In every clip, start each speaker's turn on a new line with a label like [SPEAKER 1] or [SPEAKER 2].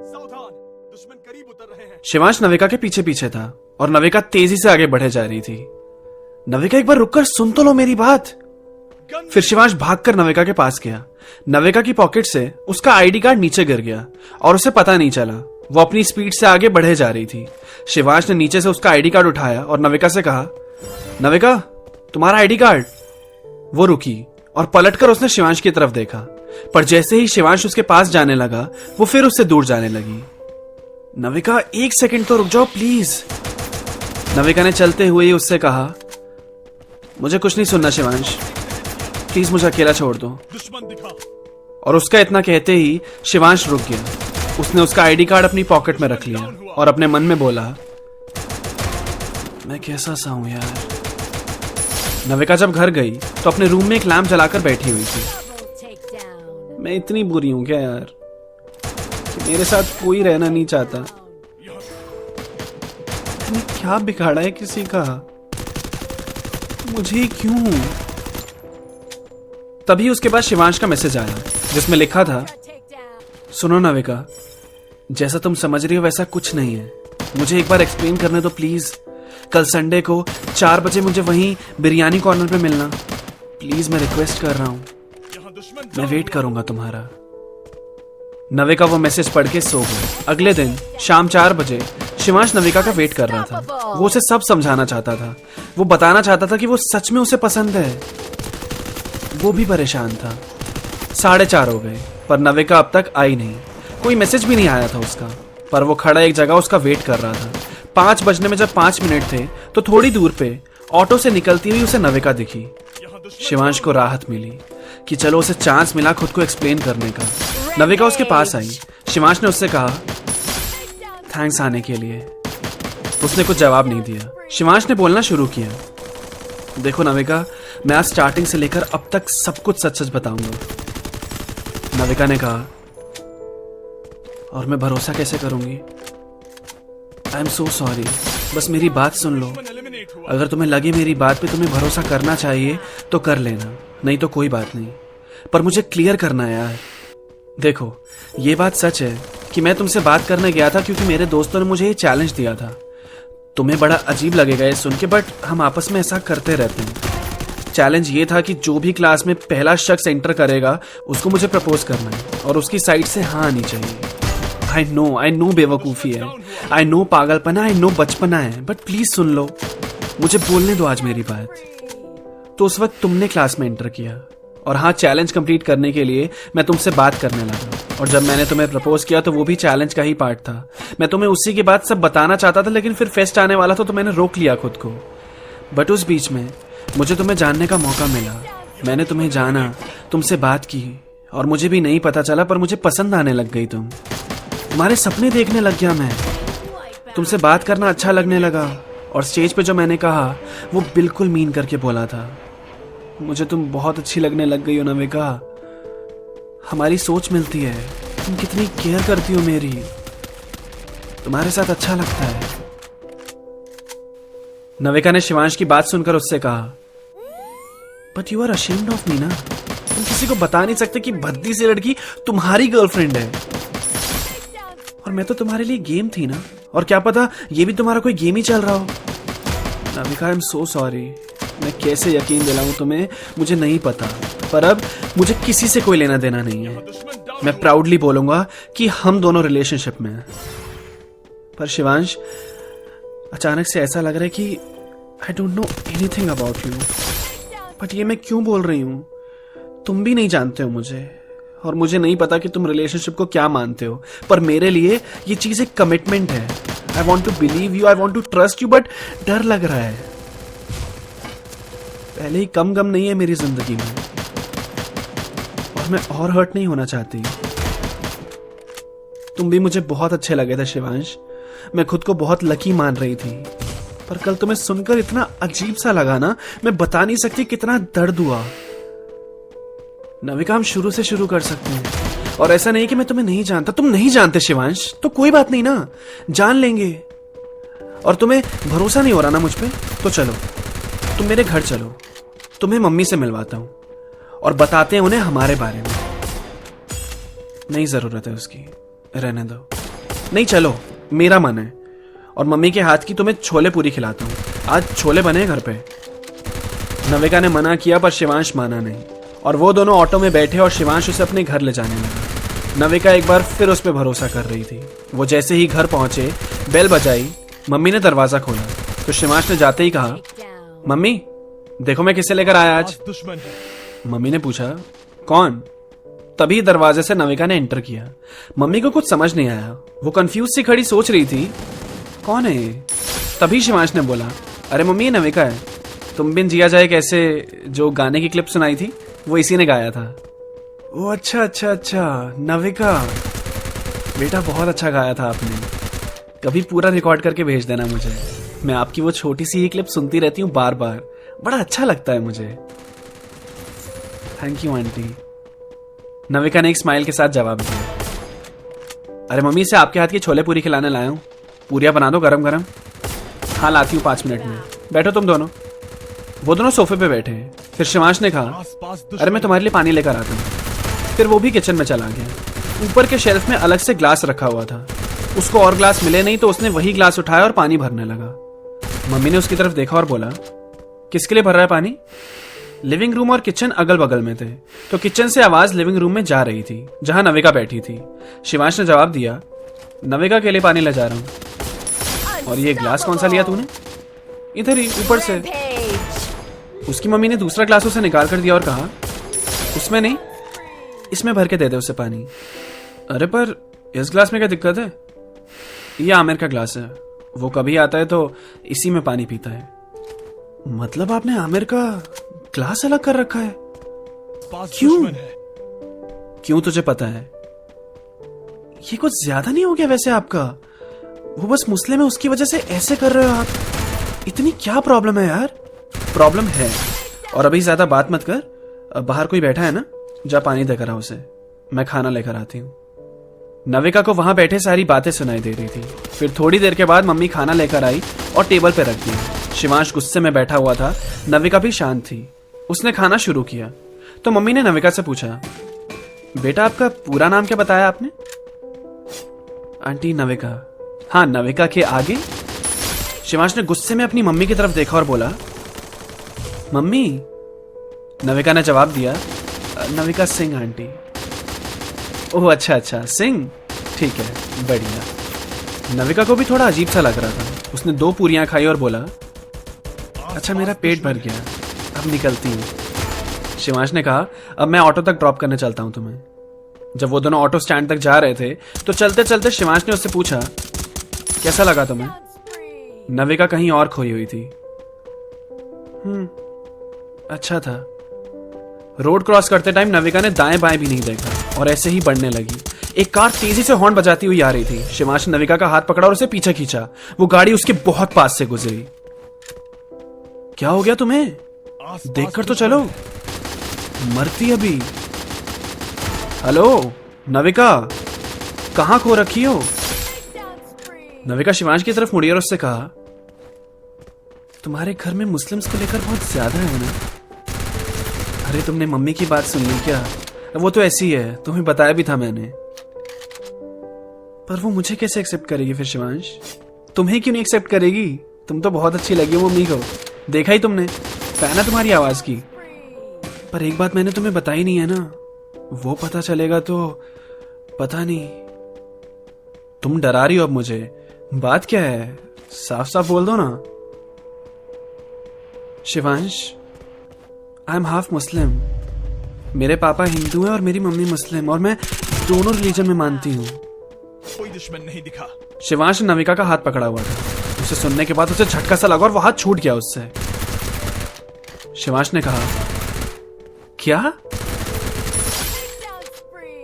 [SPEAKER 1] दुश्मन करीब उतर रहे हैं।
[SPEAKER 2] शिवांश नविका के पीछे पीछे था और नविका तेजी से आगे बढ़े जा रही थी। नविका एक बार रुककर सुन तो लो मेरी बात। फिर शिवांश भागकर नविका के पास गया। नविका की पॉकेट से उसका आईडी कार्ड नीचे गिर गया और उसे पता नहीं चला। वो अपनी स्पीड से आगे बढ़े जा रही थी। शिवांश ने नीचे से उसका आईडी कार्ड उठाया और नविका से कहा, नविका तुम्हारा आईडी कार्ड। वो रुकी और पलटकर उसने शिवांश की तरफ देखा, पर जैसे ही शिवांश उसके पास जाने लगा वो फिर उससे दूर जाने लगी। नविका एक सेकंड तो रुक जाओ प्लीज। नविका ने चलते हुए ही उससे कहा, मुझे कुछ नहीं सुनना शिवांश, प्लीज मुझे अकेला छोड़ दो।
[SPEAKER 1] दुश्मन दिखा।
[SPEAKER 2] और उसका इतना कहते ही शिवांश रुक गया। उसने उसका आईडी कार्ड अपनी पॉकेट में रख लिया और अपने मन में बोला, मैं कैसा सा हूं यार। नविका जब घर गई तो अपने रूम में एक लैंप जलाकर बैठी हुई थी। मैं इतनी बुरी हूं क्या यार कि मेरे साथ कोई रहना नहीं चाहता। मैंने क्या बिगाड़ा है किसी का, मुझे क्यों। तभी उसके बाद शिवांश का मैसेज आया जिसमें लिखा था, सुनो नविका, जैसा तुम समझ रही हो वैसा कुछ नहीं है। मुझे एक बार एक्सप्लेन करने दो प्लीज। कल संडे को 4 बजे मुझे वहीं बिरयानी कॉर्नर पे मिलना प्लीज। मैं रिक्वेस्ट कर रहा हूं, मैं वेट करूंगा तुम्हारा। नविका वो मैसेज पढ़ के सो गई। अगले दिन शाम 4 बजे शिवांश नविका का वेट कर रहा था। वो उसे सब समझाना चाहता था। वो बताना चाहता था कि वो सच में उसे पसंद है। वो भी परेशान था। 4:30 हो गए पर नविका अब तक आई नहीं। कोई मैसेज भी नहीं आया था उसका, पर वो खड़ा एक जगह उसका वेट कर रहा था। 5 बजने में जब 5 मिनट थे तो थोड़ी दूर पे ऑटो से निकलती हुई उसे नविका दिखी। शिवांश को राहत मिली कि चलो उसे चांस मिला खुद को एक्सप्लेन करने का। नविका उसके पास आई। शिवांश ने उससे कहा, थैंक्स आने के लिए। उसने कुछ जवाब नहीं दिया। शिवांश ने बोलना शुरू किया, देखो नविका, मैं आज स्टार्टिंग से लेकर अब तक सब कुछ सच सच बताऊंगा। नविका ने कहा, और मैं भरोसा कैसे करूंगी। आई एम सो सॉरी, बस मेरी बात सुन लो। अगर तुम्हें लगे मेरी बात पे तुम्हें भरोसा करना चाहिए तो कर लेना, नहीं तो कोई बात नहीं। पर मुझे क्लियर करना है यार। देखो, ये बात सच है कि मैं तुमसे बात करने गया था क्योंकि मेरे दोस्तों ने मुझे ये चैलेंज दिया था। तुम्हें बड़ा अजीब लगेगा ये सुन के, बट हम आपस में ऐसा करते रहते हैं। चैलेंज ये था कि जो भी क्लास में पहला शख्स एंटर करेगा उसको मुझे प्रपोज करना है और उसकी साइड से हाँ आनी चाहिए। आई नो बेवकूफ़ी है, आई नो पागलपना, आई नो बचपना है, बट प्लीज सुन लो, मुझे बोलने दो आज मेरी बात। तो उस वक्त तुमने क्लास में एंटर किया और हाँ, चैलेंज कंप्लीट करने के लिए मैं तुमसे बात करने लगा। और जब मैंने तुम्हें प्रपोज किया तो वो भी चैलेंज का ही पार्ट था। मैं तुम्हें उसी के बाद सब बताना चाहता था, लेकिन फिर फेस्ट आने वाला था तो मैंने रोक लिया खुद को। बट उस बीच में मुझे तुम्हें जानने का मौका मिला। मैंने तुम्हें जाना, तुमसे बात की और मुझे भी नहीं पता चला पर मुझे पसंद आने लग गई तुम। तुम्हारे सपने देखने लग गया मैं। तुमसे बात करना अच्छा लगने लगा और स्टेज पे जो मैंने कहा वो बिल्कुल मीन करके बोला था। मुझे तुम बहुत अच्छी लगने लग गई हो नविका। हमारी सोच मिलती है, तुम कितनी केयर करती हो मेरी, तुम्हारे साथ अच्छा लगता है। नविका ने शिवांश की बात सुनकर उससे कहा, but you are ashamed of me ना। तुम किसी को बता नहीं सकते कि भद्दी सी लड़की तुम्हारी गर्लफ्रेंड है। और मैं तो तुम्हारे लिए गेम थी ना, और क्या पता ये भी तुम्हारा कोई गेम ही चल रहा हो। Navika, I am so sorry. मैं कैसे यकीन दिलाऊं तुम्हें मुझे नहीं पता, पर अब मुझे किसी से कोई लेना देना नहीं है। मैं प्राउडली बोलूंगा कि हम दोनों रिलेशनशिप में हैं। पर शिवांश, अचानक से ऐसा लग रहा है कि I don't know anything about you. But ये मैं क्यों बोल रही हूं, तुम भी नहीं जानते हो मुझे और मुझे नहीं पता कि तुम रिलेशनशिप को क्या मानते हो, पर मेरे लिए ये चीज एक कमिटमेंट है। I want to believe you, I want to trust you, but डर लग रहा है। पहले ही कम गम नहीं है मेरी जिंदगी में और मैं और हर्ट नहीं होना चाहती। तुम भी मुझे बहुत अच्छे लगे थे शिवांश। मैं खुद को बहुत लकी मान रही थी, पर कल तुम्हें सुनकर इतना अजीब सा लगा ना, मैं बता नहीं सकती कितना दर्द हुआ। नविका, हम शुरू से शुरू कर सकते हैं और ऐसा नहीं कि मैं तुम्हें नहीं जानता। तुम नहीं जानते शिवांश, तो कोई बात नहीं ना, जान लेंगे। और तुम्हें भरोसा नहीं हो रहा ना मुझ पे, तो चलो तुम मेरे घर चलो, तुम्हें मम्मी से मिलवाता हूं और बताते हैं उन्हें हमारे बारे में। नहीं जरूरत है उसकी, रहने दो। नहीं चलो, मेरा मन है, और मम्मी के हाथ की तुम्हें छोले पूरी खिलाता हूँ। आज छोले बने घर पे। नविका ने मना किया पर शिवांश माना नहीं, और वो दोनों ऑटो में बैठे और शिवांश उसे अपने घर ले जाने लगा। नविका एक बार फिर उस पर भरोसा कर रही थी। वो जैसे ही घर पहुंचे, बेल बजाई, मम्मी ने दरवाजा खोला तो शिवांश ने जाते ही कहा, मम्मी देखो मैं किसे लेकर आया आज।
[SPEAKER 1] दुश्मन है।
[SPEAKER 2] मम्मी ने पूछा, कौन? तभी दरवाजे से नविका ने एंटर किया। मम्मी को कुछ समझ नहीं आया। वो कंफ्यूज सी खड़ी सोच रही थी, कौन है ये? तभी शिवांश ने बोला, अरे मम्मी ये नविका है, तुम बिन जिया जाए कैसे जो गाने की क्लिप सुनाई थी वो इसी ने गाया था। ओ अच्छा अच्छा अच्छा, नविका बेटा बहुत अच्छा गाया था आपने, कभी पूरा रिकॉर्ड करके भेज देना मुझे। मैं आपकी वो छोटी सी क्लिप सुनती रहती हूँ बार बार, बड़ा अच्छा लगता है मुझे। Thank you aunty. नविका ने एक स्माइल के साथ जवाब दिया। अरे मम्मी से आपके हाथ की छोले पूरी खिलाने लाया हूँ, पूरियां बना दो गरम गरम। हाँ लाती हूँ 5 मिनट में, बैठो तुम दोनों। वो दोनों सोफे पे बैठे हैं। फिर शिवांश ने कहा, अरे मैं तुम्हारे लिए पानी लेकर आता हूँ। फिर वो भी किचन में चला गया। ऊपर के शेल्फ में अलग से ग्लास रखा हुआ था। उसको और ग्लास मिले नहीं तो उसने वही ग्लास उठाया और पानी भरने लगा। मम्मी ने उसकी तरफ देखा और बोला, किसके लिए भर रहा है पानी? लिविंग रूम और किचन अगल बगल में थे, तो किचन से आवाज लिविंग रूम में जा रही थी जहां नविका बैठी थी। शिवांश ने जवाब दिया, नविका के लिए पानी ले जा रहा हूं। और ये ग्लास कौन सा लिया तूने? इधर ही ऊपर से। उसकी मम्मी ने दूसरा ग्लास उसे निकाल कर दिया और कहा, उसमें नहीं, इसमें भर के दे दे उसे पानी। अरे पर इस ग्लास में क्या दिक्कत है? ये आमिर का ग्लास है, वो कभी आता है तो इसी में पानी पीता है। मतलब आपने आमिर का ग्लास अलग कर रखा है? क्यों? क्यों तुझे पता है? ये कुछ ज्यादा नहीं हो गया वैसे आपका? वो बस मुस्लिम है उसकी वजह से ऐसे कर रहे हो आप? इतनी क्या प्रॉब्लम है यार? प्रॉब्लम है, और अभी ज्यादा बात मत कर। बाहर कोई बैठा है ना, जा पानी देकर आ उसे, मैं खाना लेकर आती हूँ। नविका को वहां बैठे सारी बातें सुनाई दे रही थी। फिर थोड़ी देर के बाद मम्मी खाना लेकर आई और टेबल पर रख दी। शिवांश गुस्से में बैठा हुआ था, नविका भी शांत थी। उसने खाना शुरू किया तो मम्मी ने नविका से पूछा, बेटा आपका पूरा नाम क्या बताया आपने? आंटी नविका। हाँ नविका के आगे? शिवांश ने गुस्से में अपनी मम्मी की तरफ देखा और बोला, मम्मी। नविका ने जवाब दिया, नविका सिंह आंटी। ओह अच्छा अच्छा, सिंह, ठीक है, बढ़िया। नविका को भी थोड़ा अजीब सा लग रहा था। उसने 2 पूरियां खाई और बोला, अच्छा मेरा पेट भर गया, अब निकलती हूँ। शिवांश ने कहा, अब मैं ऑटो तक ड्रॉप करने चलता हूँ तुम्हें। जब वो दोनों ऑटो स्टैंड तक जा रहे थे तो चलते चलते शिवांश ने उससे पूछा, कैसा लगा तुम्हें? नविका कहीं और खोई हुई थी। अच्छा था। रोड क्रॉस करते टाइम नविका ने दाएं बाएं भी नहीं देखा और ऐसे ही बढ़ने लगी। एक कार तेजी से हॉर्न बजाती हुई आ रही थी। शिवांश ने नविका का हाथ पकड़ा और उसे पीछे खींचा। वो गाड़ी उसके बहुत पास से गुजरी। क्या हो गया तुम्हें? देखकर तो चलो, मरती अभी। हेलो नविका, कहां खो रखी हो? नविका शिवांश की तरफ मुड़ी और उससे कहा, तुम्हारे घर में मुस्लिम्स को लेकर बहुत ज्यादा है ना? अरे तुमने मम्मी की बात सुन ली क्या? वो तो ऐसी है, तुम्हें बताया भी था मैंने। पर वो मुझे कैसे एक्सेप्ट करेगी फिर शिवांश? तुम्हें क्यों नहीं एक्सेप्ट करेगी? तुम तो बहुत अच्छी लगी हो मम्मी को, देखा ही तुमने, फैन है तुम्हारी आवाज की। पर एक बात मैंने तुम्हें बताई नहीं है ना, वो पता चलेगा तो पता नहीं। तुम डरा रही हो अब मुझे, बात क्या है? साफ साफ बोल दो ना। शिवांश, आई एम हाफ मुस्लिम। मेरे पापा हिंदू हैं और मेरी मम्मी मुस्लिम, और मैं दोनों रिलीजन में मानती हूँ।
[SPEAKER 1] कोई दुश्मन नहीं दिखा।
[SPEAKER 2] शिवांश ने नविका का हाथ पकड़ा हुआ था। उसे सुनने के बाद उसे झटका सा लगा और वो हाथ छूट गया उससे। शिवांश ने कहा, क्या?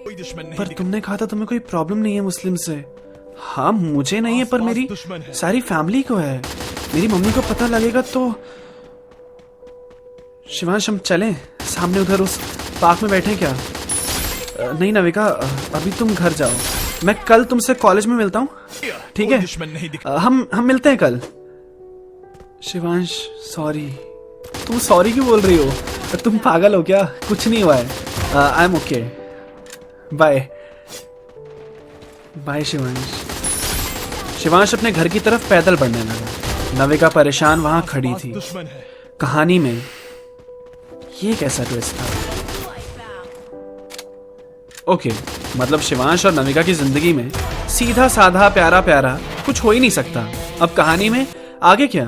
[SPEAKER 1] कोई दुश्मन नहीं
[SPEAKER 2] पर तुमने कहा था तुम्हें कोई प्रॉब्लम नहीं है मुस्लिम से। हाँ मुझे नहीं है, पर मेरी सारी फैमिली को है। मेरी मम्मी को पता लगेगा तो। शिवांश हम चलें, सामने उधर उस पार्क में बैठे क्या? नहीं नविका, अभी तुम घर जाओ, मैं कल तुमसे कॉलेज में मिलता हूँ, ठीक है?
[SPEAKER 1] दुश्मन नहीं दिखा।
[SPEAKER 2] हम मिलते हैं कल। शिवांश सॉरी। तुम सॉरी क्यों बोल रही हो? तुम पागल हो क्या? कुछ नहीं हुआ है। I am okay. Bye bye Shivansh. Shivansh अपने घर की तरफ पैदल बढ़ने लगा। नविका परेशान वहां खड़ी थी।
[SPEAKER 1] दुश्मन है।
[SPEAKER 2] कहानी में ये कैसा ट्विस्ट था? ओके, मतलब शिवांश और नविका की जिंदगी में सीधा साधा प्यारा प्यारा कुछ हो ही नहीं सकता। अब कहानी में आगे क्या?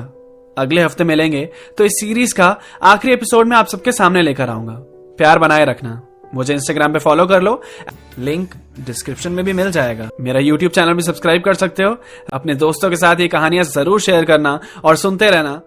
[SPEAKER 2] अगले हफ्ते मिलेंगे तो इस सीरीज का आखिरी एपिसोड में आप सबके सामने लेकर आऊंगा। प्यार बनाए रखना। मुझे इंस्टाग्राम पे फॉलो कर लो, लिंक डिस्क्रिप्शन में भी मिल जाएगा। मेरा यूट्यूब चैनल भी सब्सक्राइब कर सकते हो। अपने दोस्तों के साथ ये कहानियां जरूर शेयर करना और सुनते रहना